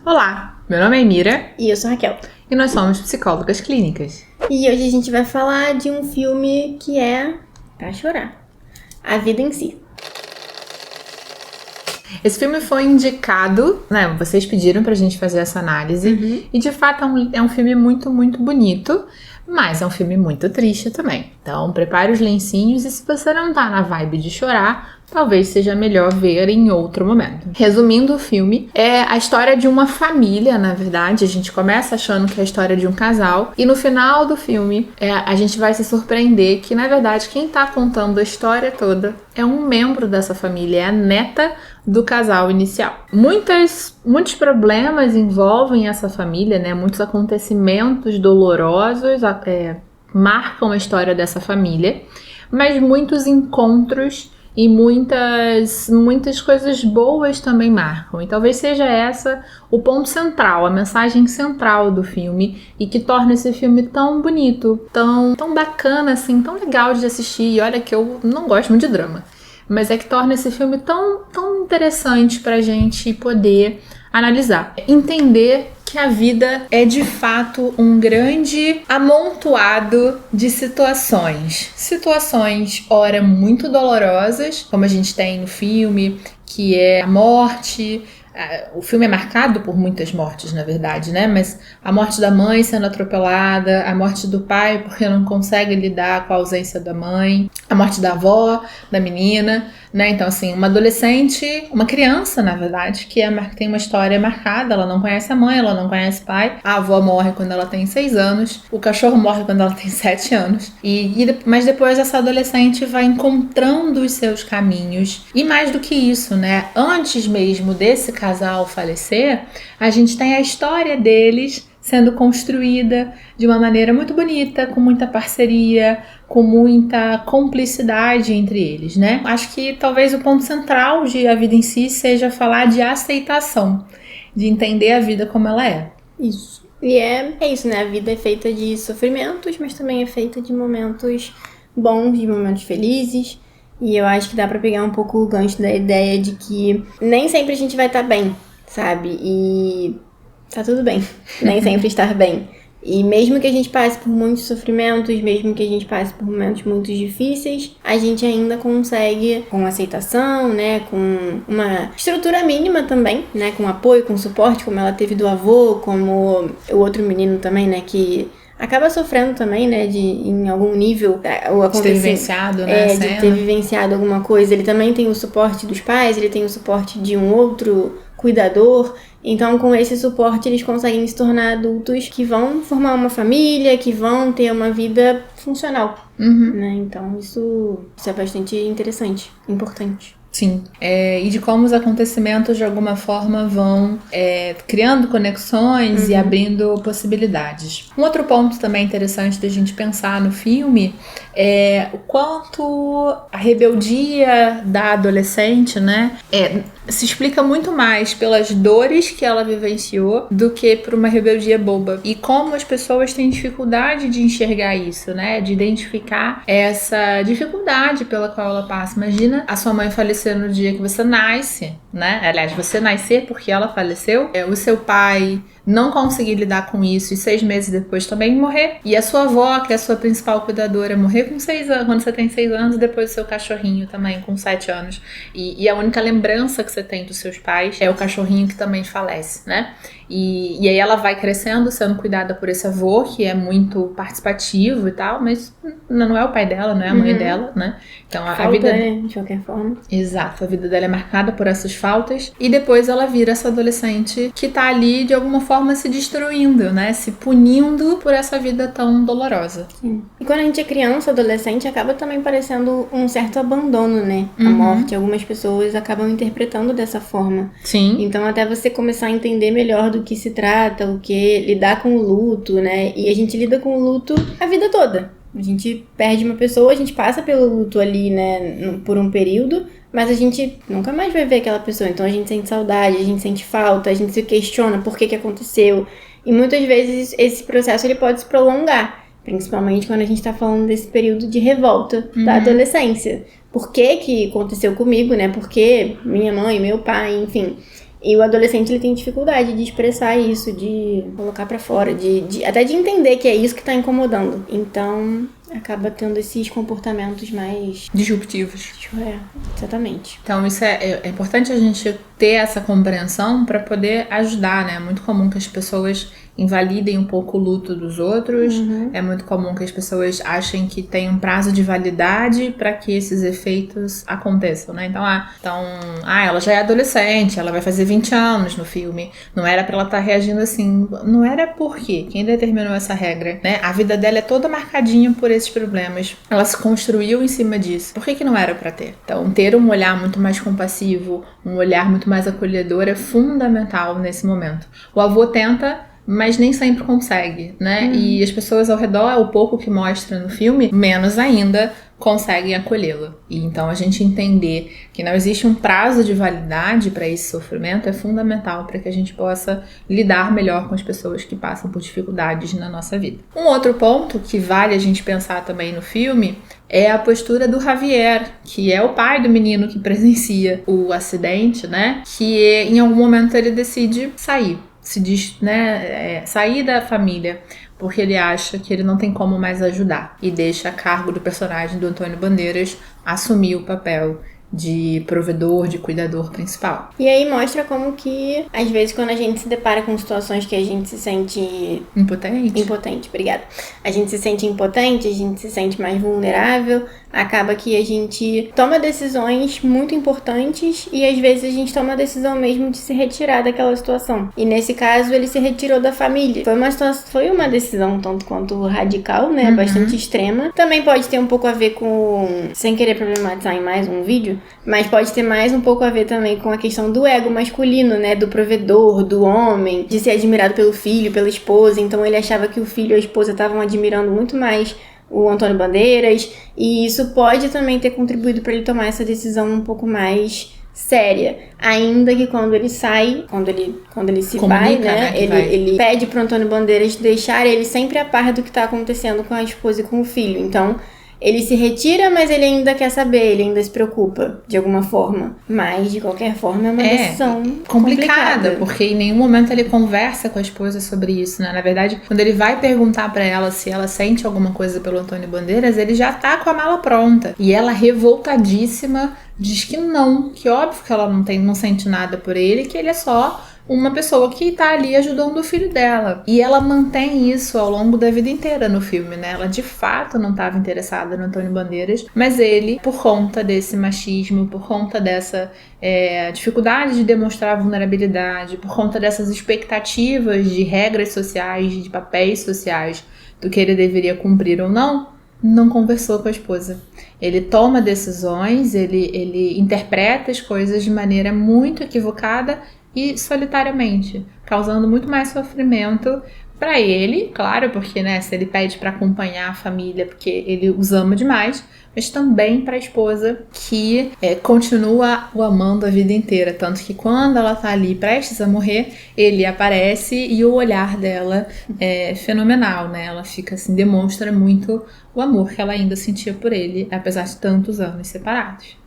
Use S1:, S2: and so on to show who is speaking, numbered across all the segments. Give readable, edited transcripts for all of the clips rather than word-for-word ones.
S1: Olá, meu nome é Mira
S2: E eu sou a Raquel.
S1: e nós somos psicólogas clínicas.
S2: E hoje a gente vai falar de um filme que é pra chorar. A Vida em Si.
S1: Esse filme foi indicado, né? Vocês pediram pra gente fazer essa análise. E de fato é um filme muito, muito bonito, mas é um filme muito triste também. Então prepare os lencinhos e se você não tá na vibe de chorar, talvez seja melhor ver em outro momento. Resumindo o filme, é a história de uma família, na verdade. A gente começa achando que é a história de um casal e no final do filme a gente vai se surpreender que, na verdade, quem tá contando a história toda é um membro dessa família, é a neta do casal inicial. Muitos problemas envolvem essa família, né? Muitos acontecimentos dolorosos marcam a história dessa família, mas muitos encontros e muitas coisas boas também marcam. E talvez seja essa o ponto central, a mensagem central do filme e que torna esse filme tão bonito, tão bacana, assim, tão legal de assistir. E olha que eu não gosto muito de drama, mas é que torna esse filme tão interessante pra gente poder analisar. Entender que a vida é de fato um grande amontoado de situações. Situações, ora, muito dolorosas, como a gente tem no filme, que é a morte. O filme é marcado por muitas mortes, na verdade, né? Mas a morte da mãe sendo atropelada, a morte do pai porque não consegue lidar com a ausência da mãe, a morte da avó, da menina, né? Então, assim, uma adolescente, uma criança, na verdade, que tem uma história marcada, ela não conhece a mãe, ela não conhece o pai, a avó morre quando ela tem 6 anos, o cachorro morre quando ela tem 7 anos, mas depois essa adolescente vai encontrando os seus caminhos, e mais do que isso, né? Antes mesmo desse casal falecer, a gente tem a história deles sendo construída de uma maneira muito bonita, com muita parceria, com muita cumplicidade entre eles, né? Acho que talvez o ponto central de A Vida em Si seja falar de aceitação, de entender a vida como ela é.
S2: Isso. E é isso, né? A vida é feita de sofrimentos, mas também é feita de momentos bons, de momentos felizes. E eu acho que dá pra pegar um pouco o gancho da ideia de que nem sempre a gente vai estar bem, sabe? E tá tudo bem, nem sempre estar bem. E mesmo que a gente passe por muitos sofrimentos, mesmo que a gente passe por momentos muito difíceis, a gente ainda consegue, com aceitação, né, com uma estrutura mínima também, né, com apoio, com suporte, como ela teve do avô, como o outro menino também, né, que acaba sofrendo também, né, em algum nível
S1: de ter vivenciado, né,
S2: de ter vivenciado alguma coisa. Ele também tem o suporte dos pais, ele tem o suporte de um outro cuidador. Então, com esse suporte, eles conseguem se tornar adultos que vão formar uma família, que vão ter uma vida funcional, né? Então, isso é bastante interessante, importante.
S1: Sim, e de como os acontecimentos de alguma forma vão criando conexões e abrindo possibilidades. Um outro ponto também interessante da gente pensar no filme é o quanto a rebeldia da adolescente, né, se explica muito mais pelas dores que ela vivenciou do que por uma rebeldia boba. E como as pessoas têm dificuldade de enxergar isso, né, de identificar essa dificuldade pela qual ela passa. Imagina a sua mãe falecer no dia que você nasce, né? Aliás, você nascer porque ela faleceu, o seu pai não conseguir lidar com isso e 6 meses depois também morrer, e a sua avó, que é a sua principal cuidadora, morrer com 6 anos, quando você tem 6 anos, e depois o seu cachorrinho também com 7 anos, e a única lembrança que você tem dos seus pais é o cachorrinho que também falece, né? E aí ela vai crescendo, sendo cuidada por esse avô, que é muito participativo e tal, mas não é o pai dela, não é a mãe dela, né? Então a vida,
S2: né, de qualquer forma.
S1: Exato, a vida dela é marcada por essas faltas, e depois ela vira essa adolescente que tá ali de alguma forma se destruindo, né? Se punindo por essa vida tão dolorosa.
S2: Sim. E quando a gente é criança, adolescente, acaba também parecendo um certo abandono, né? A morte. Algumas pessoas acabam interpretando dessa forma.
S1: Sim.
S2: Então, até você começar a entender melhor do que se trata, o que lidar com o luto, né? E a gente lida com o luto a vida toda. A gente perde uma pessoa, a gente passa pelo luto ali, né, por um período, mas a gente nunca mais vai ver aquela pessoa. Então a gente sente saudade, a gente sente falta, a gente se questiona por que aconteceu. E muitas vezes esse processo ele pode se prolongar, principalmente quando a gente tá falando desse período de revolta da adolescência. Por que aconteceu comigo, né? Por que minha mãe, meu pai, enfim. E o adolescente, ele tem dificuldade de expressar isso, de colocar pra fora, até de entender que é isso que tá incomodando. Então, acaba tendo esses comportamentos mais
S1: disruptivos.
S2: Exatamente.
S1: Então, isso é importante a gente ter essa compreensão para poder ajudar, né? É muito comum que as pessoas invalidem um pouco o luto dos outros. É muito comum que as pessoas achem que tem um prazo de validade para que esses efeitos aconteçam, né? Então, ela já é adolescente, ela vai fazer 20 anos no filme. Não era para ela estar reagindo assim. Não era por quê? Quem determinou essa regra, né? A vida dela é toda marcadinha por esses problemas. Ela se construiu em cima disso. Por que não era para ter? Então, ter um olhar muito mais compassivo, um olhar muito mais acolhedor é fundamental nesse momento. O avô tenta, mas nem sempre consegue, né? E as pessoas ao redor, o pouco que mostra no filme, menos ainda conseguem acolhê-la. E então a gente entender que não existe um prazo de validade para esse sofrimento é fundamental para que a gente possa lidar melhor com as pessoas que passam por dificuldades na nossa vida. Um outro ponto que vale a gente pensar também no filme é a postura do Javier, que é o pai do menino que presencia o acidente, né? Que em algum momento ele decide sair. Sair da família, porque ele acha que ele não tem como mais ajudar e deixa a cargo do personagem do Antônio Bandeiras assumir o papel de provedor, de cuidador principal.
S2: E aí mostra como que, às vezes, quando a gente se depara com situações que a gente se sente... Impotente, obrigada. A gente se sente impotente, a gente se sente mais vulnerável, acaba que a gente toma decisões muito importantes e, às vezes, a gente toma a decisão mesmo de se retirar daquela situação. E, nesse caso, ele se retirou da família. Foi uma decisão tanto quanto radical, né? Bastante extrema. Também pode ter um pouco a ver com... Sem querer problematizar em mais um vídeo, mas pode ter mais um pouco a ver também com a questão do ego masculino, né? Do provedor, do homem, de ser admirado pelo filho, pela esposa. Então ele achava que o filho e a esposa estavam admirando muito mais o Antônio Bandeiras. E isso pode também ter contribuído para ele tomar essa decisão um pouco mais séria. Ainda que quando ele sai, quando ele se vai, né? Ele pede pro Antônio Bandeiras deixar ele sempre a par do que tá acontecendo com a esposa e com o filho. Então... ele se retira, mas ele ainda quer saber, ele ainda se preocupa, de alguma forma. Mas, de qualquer forma, é uma decisão complicada.
S1: Porque em nenhum momento ele conversa com a esposa sobre isso, né? Na verdade, quando ele vai perguntar pra ela se ela sente alguma coisa pelo Antônio Bandeiras, ele já tá com a mala pronta. E ela, revoltadíssima, diz que não, que óbvio que ela não sente nada por ele, que ele é só uma pessoa que tá ali ajudando o filho dela. E ela mantém isso ao longo da vida inteira no filme, né? Ela de fato não estava interessada no Antônio Bandeiras, mas ele, por conta desse machismo, por conta dessa dificuldade de demonstrar vulnerabilidade, por conta dessas expectativas de regras sociais, de papéis sociais, do que ele deveria cumprir ou não conversou com a esposa. Ele toma decisões, ele interpreta as coisas de maneira muito equivocada e solitariamente, causando muito mais sofrimento para ele, claro, porque, né, se ele pede para acompanhar a família porque ele os ama demais, mas também para a esposa que continua o amando a vida inteira, tanto que quando ela tá ali prestes a morrer, ele aparece e o olhar dela é fenomenal, né? Ela fica assim, demonstra muito o amor que ela ainda sentia por ele, apesar de tantos anos separados.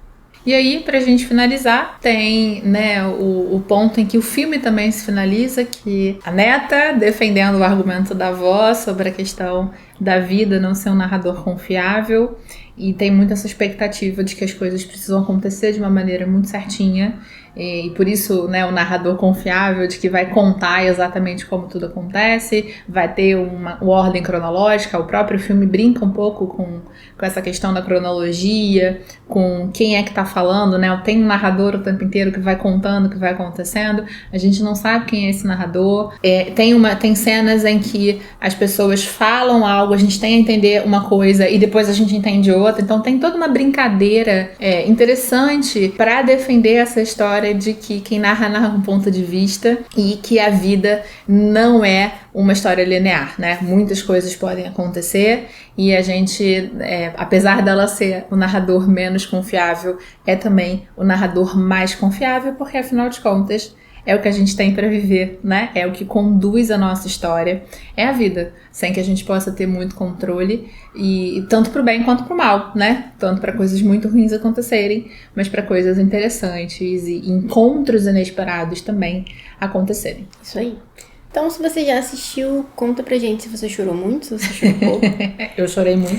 S1: E aí, pra gente finalizar, tem, né, o ponto em que o filme também se finaliza, que a neta, defendendo o argumento da avó sobre a questão da vida não ser um narrador confiável, e tem muito essa expectativa de que as coisas precisam acontecer de uma maneira muito certinha, e por isso, né, o narrador confiável de que vai contar exatamente como tudo acontece, vai ter uma ordem cronológica. O próprio filme brinca um pouco com essa questão da cronologia, com quem é que tá falando, né? Tem um narrador o tempo inteiro que vai contando o que vai acontecendo, a gente não sabe quem é esse narrador. Tem cenas em que as pessoas falam algo, a gente tem a entender uma coisa e depois a gente entende outra, então tem toda uma brincadeira interessante para defender essa história de que quem narra um ponto de vista e que a vida não é uma história linear, né? Muitas coisas podem acontecer e a gente, apesar dela ser o narrador menos confiável, é também o narrador mais confiável, porque afinal de contas é o que a gente tem pra viver, né? É o que conduz a nossa história, é a vida, sem que a gente possa ter muito controle, e tanto pro bem quanto pro mal, né? Tanto pra coisas muito ruins acontecerem, mas pra coisas interessantes e encontros inesperados também acontecerem.
S2: Isso aí. Então, se você já assistiu, conta pra gente se você chorou muito, se você chorou pouco.
S1: Eu chorei muito.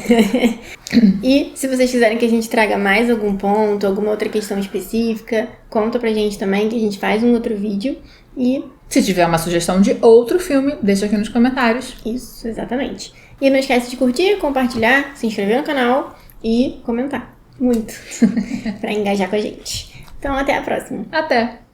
S2: E se vocês quiserem que a gente traga mais algum ponto, alguma outra questão específica, conta pra gente também, que a gente faz um outro vídeo. E
S1: se tiver uma sugestão de outro filme, deixa aqui nos comentários.
S2: Isso, exatamente. E não esquece de curtir, compartilhar, se inscrever no canal e comentar muito pra engajar com a gente. Então, até a próxima.
S1: Até!